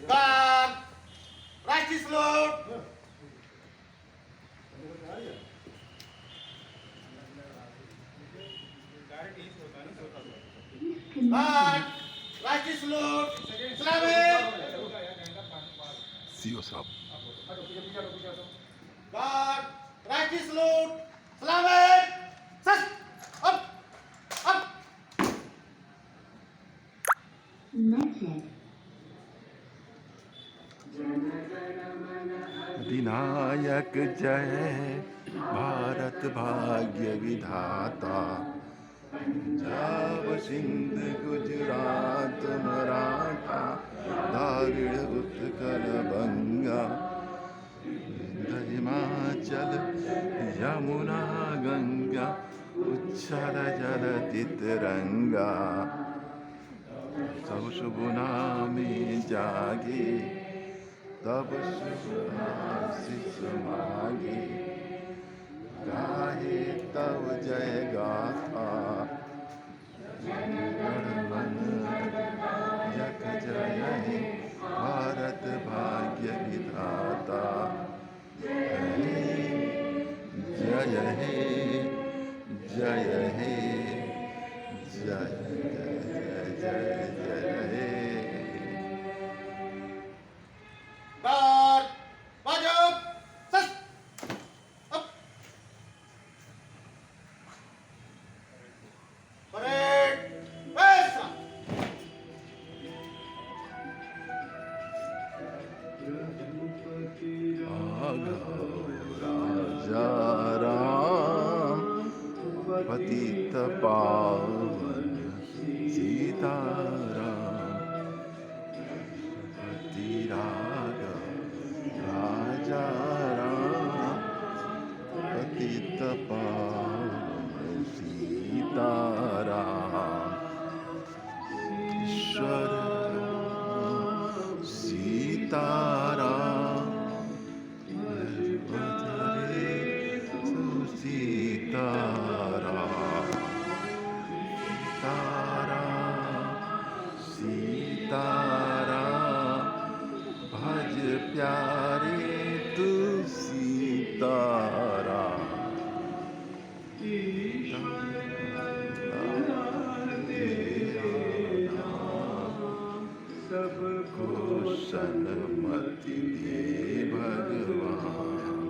God, righteous Lord. God, righteous Lord. Selamat. CO साहब God, righteous Lord. Selamat. Sas. Up. Up. Message. Vinayak जय भारत भाग्य विधाता पंजाब सिंध गुजरात मराठा द्राविड़ उत्कल बंगा हिमाचल यमुना गंगा उच्छल जलति तिरंगा सब शुभ नामे जागे तब शुभ आशीष मांगे गाहे तब जय गाथा मन यक जय हे भारत भाग्य विधाता जय हे जय हे जय जय जय जय हे God, maju. Sas. Up. Parade. West. राजा राम पतित पावन सीताराम पति राघव राजा राम पतित पावन सीताराम ईश्वर सीताराम सीताराम सीताराम भज प्यारे तू सीताराम सबको सन्मति दे भगवान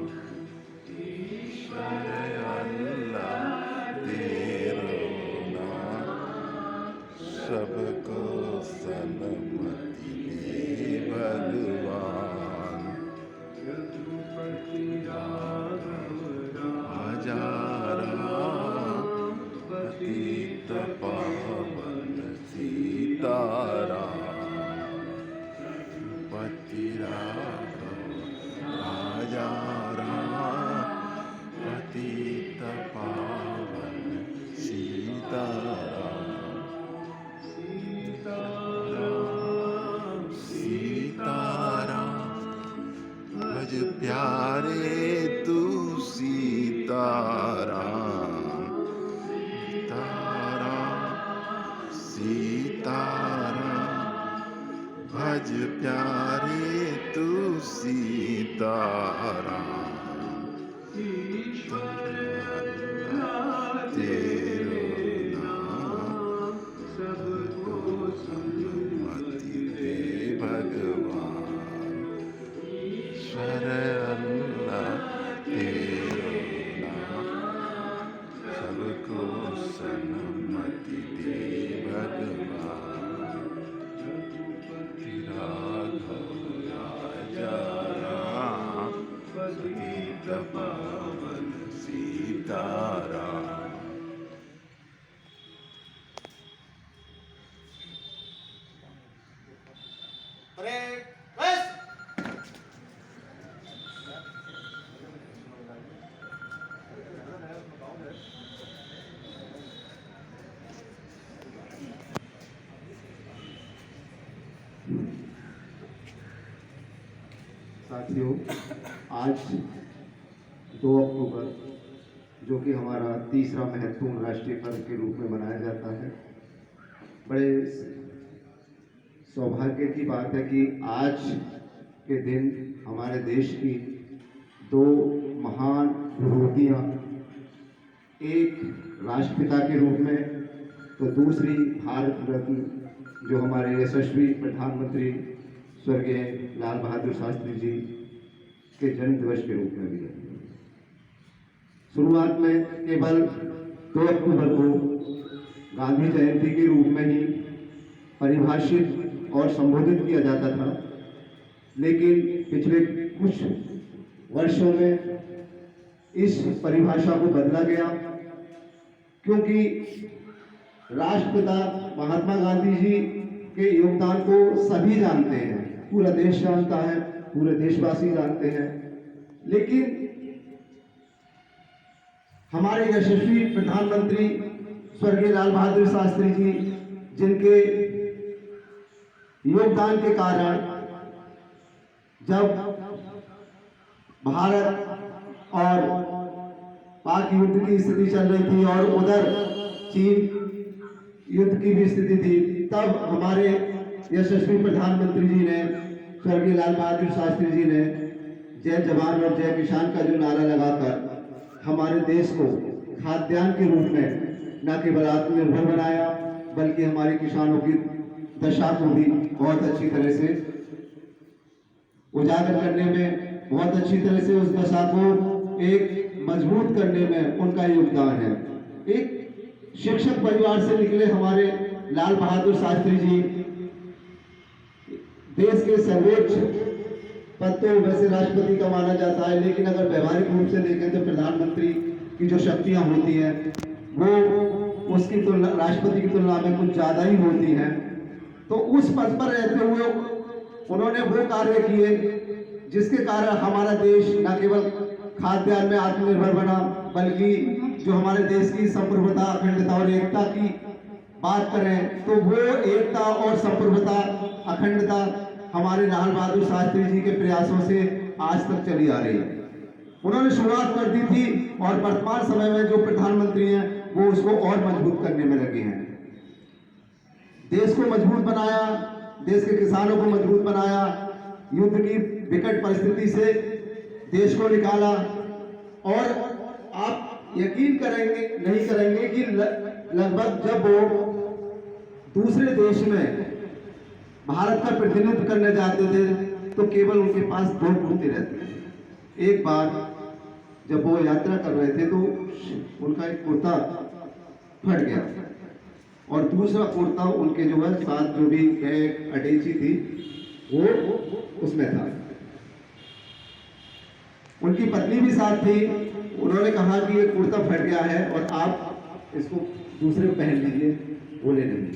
ईश्वर अल्लाह तेरो नाम सबको सन्मति दे भगवान हजारा पतित पावन सीताराम पति राघव राजा राम पतित पावन सीताराम सीताराम सीताराम भज प्यारे तू सीताराम सीताराम सीताराम भज प्यारे तू सीताराम तेरो नाम सबको सन्मति दे भगवान ईश्वर अल्लाह तेरो नाम सबको सन्मति दे भगवान राघव राजा राम पतित पावन सीताराम Parade. West. साथियों, आज 2 अक्टूबर जो कि हमारा तीसरा महत्वपूर्ण राष्ट्रीय पर्व के रूप में मनाया जाता है, बड़े सौभाग्य की बात है कि आज के दिन हमारे देश की दो महान विभूतियाँ, एक राष्ट्रपिता के रूप में तो दूसरी भारत रत्न जो हमारे यशस्वी प्रधानमंत्री स्वर्गीय लाल बहादुर शास्त्री जी के जन्म दिवस के रूप में भी है। शुरुआत में केवल 2 अक्टूबर को गांधी जयंती के रूप में ही परिभाषित और संबोधित किया जाता था, लेकिन पिछले कुछ वर्षों में इस परिभाषा को बदला गया, क्योंकि राष्ट्रपिता महात्मा गांधी जी के योगदान को सभी जानते हैं, पूरा देश जानता है, पूरे देशवासी जानते हैं। लेकिन हमारे यशस्वी प्रधानमंत्री स्वर्गीय लाल बहादुर शास्त्री जी, जिनके योगदान के कारण जब भारत और पाक युद्ध की स्थिति चल रही थी और उधर चीन युद्ध की भी स्थिति थी, तब हमारे यशस्वी प्रधानमंत्री जी ने, स्वर्गीय लाल बहादुर शास्त्री जी ने जय जवान और जय किसान का जो नारा लगाकर हमारे देश को खाद्यान्न के रूप में न केवल आत्मनिर्भर बनाया, बल्कि हमारे किसानों की दशा को भी बहुत अच्छी तरह से उजागर करने में, बहुत अच्छी तरह से उस दशा को एक मजबूत करने में उनका योगदान है। एक शिक्षक परिवार से निकले हमारे लाल बहादुर शास्त्री जी देश के सर्वोच्च पद तो वैसे राष्ट्रपति का माना जाता है, लेकिन अगर व्यवहारिक रूप से देखें तो प्रधानमंत्री की जो शक्तियां होती हैं वो उसकी तुलना राष्ट्रपति की तुलना में कुछ ज्यादा ही होती हैं। तो उस पद पर रहते हुए उन्होंने वो कार्य किए जिसके कारण हमारा देश न केवल खाद्यान्न में आत्मनिर्भर बना, बल्कि जो हमारे देश की संप्रभुता, अखंडता और एकता की बात करें तो वो एकता और संप्रभुता, अखंडता हमारे लाल बहादुर शास्त्री जी के प्रयासों से आज तक चली आ रही है। उन्होंने शुरुआत कर दी थी और वर्तमान समय में जो प्रधानमंत्री हैं वो उसको और मजबूत करने में लगे हैं। देश को मजबूत बनाया, देश के किसानों को मजबूत बनाया, युद्ध की विकट परिस्थिति से देश को निकाला। और आप यकीन करेंगे नहीं करेंगे कि लगभग जब वो दूसरे देश में भारत का प्रतिनिधित्व करने जाते थे तो केवल उनके पास 2 कुर्ते रहते थे। एक बार जब वो यात्रा कर रहे थे तो उनका एक कुर्ता फट गया और दूसरा कुर्ता उनके जो है साथ जो भी अटैची थी वो उसमें था। उनकी पत्नी भी साथ थी। उन्होंने कहा कि ये कुर्ता फट गया है और आप इसको दूसरे को पहन लीजिए। बोले नहीं,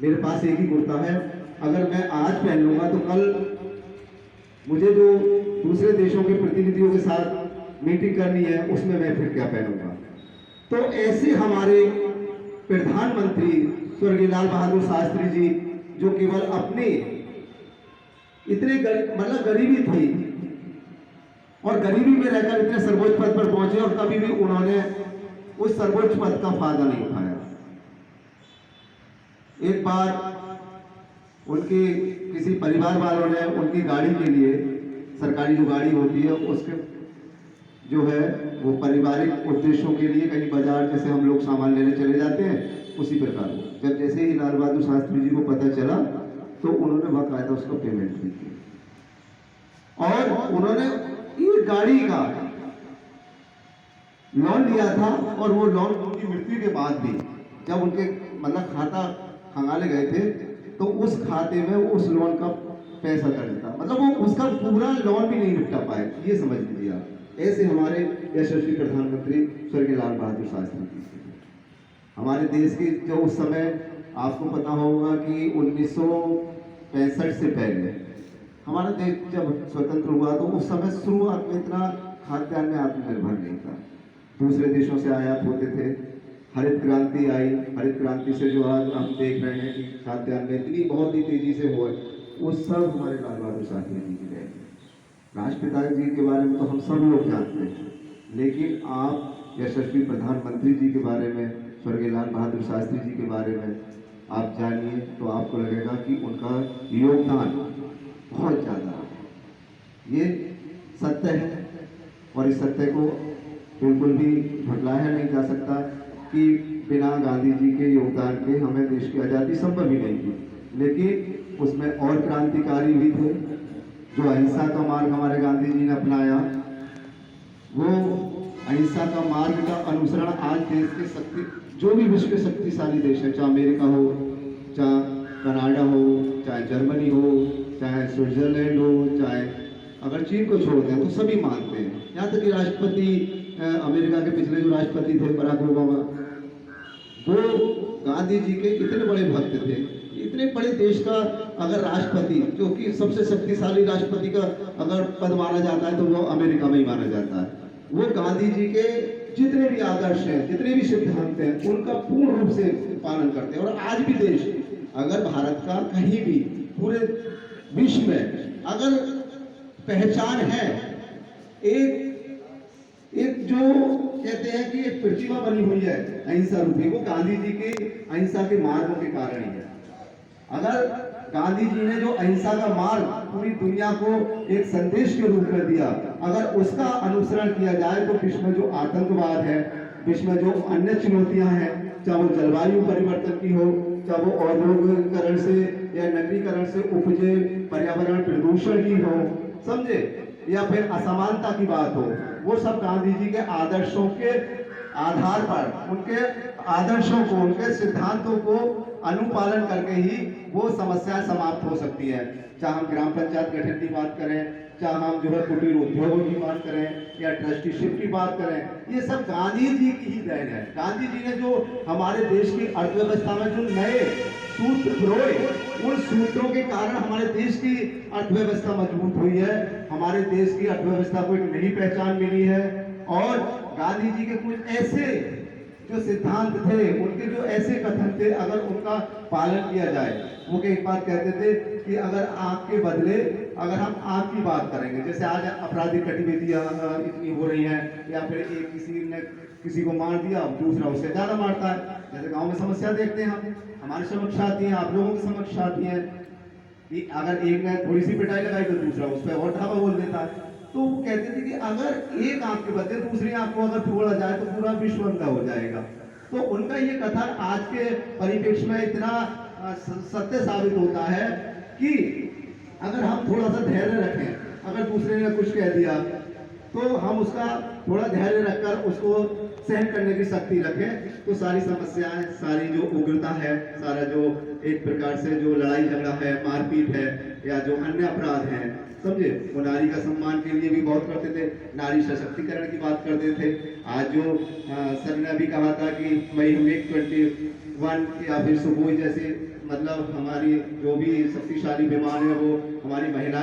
मेरे पास एक ही कुर्ता है, अगर मैं आज पहन लूंगा तो कल मुझे जो दूसरे देशों के प्रतिनिधियों के साथ मीटिंग करनी है उसमें मैं फिर क्या पहनूंगा। तो ऐसे हमारे प्रधानमंत्री स्वर्गीय लाल बहादुर शास्त्री जी, जो केवल अपने इतने मतलब गरीबी थी और गरीबी में रहकर इतने सर्वोच्च पद पर पहुंचे और कभी भी उन्होंने उस सर्वोच्च पद का फायदा नहीं उठाया। एक बार उनके किसी परिवार वालों ने उनकी गाड़ी के लिए, सरकारी जो गाड़ी होती है उसके जो है वो पारिवारिक उद्देश्यों के लिए कहीं बाजार जैसे हम लोग सामान लेने चले जाते हैं, उसी प्रकार जब जैसे ही लाल बहादुर शास्त्री जी को पता चला तो उन्होंने बाकायदा उसका पेमेंट भी किया और उन्होंने एक गाड़ी का लोन लिया था। और वो लोन उनकी मृत्यु के बाद भी जब उनके मतलब खाता खंगाले गए थे तो उस खाते में उस लोन का पैसा कर देता, मतलब वो उसका पूरा लोन भी नहीं निपटा पाए। ये समझ लीजिए आप। ऐसे हमारे यशस्वी प्रधानमंत्री स्वर्गीय लाल बहादुर शास्त्री जी हमारे देश के जो उस समय आपको पता होगा कि 1965 से पहले हमारा देश जब स्वतंत्र हुआ तो उस समय शुरुआत में इतना खाद्यान्न में आत्मनिर्भर नहीं था, दूसरे देशों से आयात होते थे। हरित क्रांति आई, हरित क्रांति से जो आज हम देख रहे हैं कि खाद्यान्न में इतनी बहुत ही तेजी से हुआ, वो सब हमारे लाल बहादुर शास्त्री जी की देन। राष्ट्रपिता जी के बारे में तो हम सब लोग जानते हैं, लेकिन आप यशस्वी प्रधानमंत्री जी के बारे में, स्वर्गीय लाल बहादुर शास्त्री जी के बारे में आप जानिए तो आपको लगेगा कि उनका योगदान बहुत ज़्यादा है। ये सत्य है और इस सत्य को बिल्कुल भी झुटलाया नहीं जा सकता कि बिना गांधी जी के योगदान के हमें देश की आज़ादी संभव ही नहीं थी। लेकिन उसमें और क्रांतिकारी भी थे। जो अहिंसा का मार्ग हमारे गांधी जी ने अपनाया, वो अहिंसा का मार्ग का अनुसरण आज देश के जो भी विश्व के शक्तिशाली देश है, चाहे अमेरिका हो, चाहे कनाडा हो, चाहे जर्मनी हो, चाहे स्विट्जरलैंड हो, चाहे अगर चीन को छोड़ दें तो सभी मानते हैं। यहाँ तक कि राष्ट्रपति अमेरिका के पिछले जो राष्ट्रपति थे बराक ओबामा, वो गांधी जी के इतने बड़े भक्त थे। इतने बड़े देश का अगर राष्ट्रपति, जो कि सबसे शक्तिशाली राष्ट्रपति का अगर पद माना जाता है तो वो अमेरिका में ही माना जाता है। वो गांधी जी के जितने भी आदर्श हैं, जितने भी सिद्धांत हैं, उनका पूर्ण रूप से पालन करते हैं। और आज भी देश, अगर भारत का कहीं भी पूरे विश्व में अगर पहचान है, एक जो कहते हैं कि एक प्रतिमा बनी हुई है अहिंसा रूपी, वो गांधी जी के अहिंसा के मार्गों के कारण ही है। अगर गांधी जी ने जो अहिंसा का मार्ग पूरी दुनिया को एक संदेश के रूप में दिया, अगर उसका अनुसरण किया जाए तो विश्व में जो आतंकवाद है, विश्व में जो अन्य चुनौतियां हैं, चाहे वो जलवायु परिवर्तन की हो, चाहे वो औद्योगिकरण से या नगरीकरण से उपजे पर्यावरण प्रदूषण की हो, समझे, या फिर असमानता की बात हो, वो सब गांधी जी के आदर्शों के आधार पर, उनके आदर्शों को, उनके सिद्धांतों को अनुपालन करके ही वो समस्याएं समाप्त हो सकती है। चाहे हम ग्राम पंचायत गठन की बात करें, चाहे हम जो है कुटीर उद्योगों की बात करें या ट्रस्टीशिप की बात करें, ये सब गांधी जी की ही देन है। गांधी जी ने जो हमारे देश की अर्थव्यवस्था में जो नए सूत्र पिरोए, उन सूत्रों के कारण हमारे देश की अर्थव्यवस्था मजबूत हुई है, हमारे देश की अर्थव्यवस्था को एक नई पहचान मिली है। और गांधी जी के कुछ ऐसे जो सिद्धांत थे, उनके जो ऐसे कथन थे, अगर उनका पालन किया जाए, वो एक बात कहते थे कि अगर आग के बदले अगर हम आग की बात करेंगे, जैसे आज आपराधिक गतिविधियां इतनी हो रही हैं, या फिर एक किसी ने किसी को मार दिया, दूसरा उससे ज्यादा मारता है। जैसे गांव में समस्या देखते हैं हम, हमारी समक्ष आती है, आप लोगों की समक्ष आती है कि अगर एक ने थोड़ी सी पिटाई लगाई तो दूसरा उस पर और ढाबा बोल देता है। तो वो कहते थे कि अगर एक आंख के बदले दूसरी आंख को अगर फोड़ा जाए तो पूरा विश्व अंधा हो जाएगा। तो उनका ये कथन आज के परिप्रेक्ष्य में इतना सत्य साबित होता है कि अगर हम थोड़ा सा धैर्य रखें, अगर दूसरे ने कुछ कह दिया तो हम उसका थोड़ा धैर्य रखकर उसको सहन करने की शक्ति रखें, तो सारी समस्याएं, सारी जो उग्रता है, सारा जो एक प्रकार से जो लड़ाई झगड़ा है, मारपीट है, या जो अन्य अपराध हैं, समझे, वो नारी का सम्मान के लिए भी बहुत करते थे, नारी सशक्तिकरण की बात करते थे। आज जो सर ने अभी कहा था कि वही हम 21 या फिर सुबह जैसे, मतलब हमारी जो भी शक्तिशाली विमान है वो हमारी महिला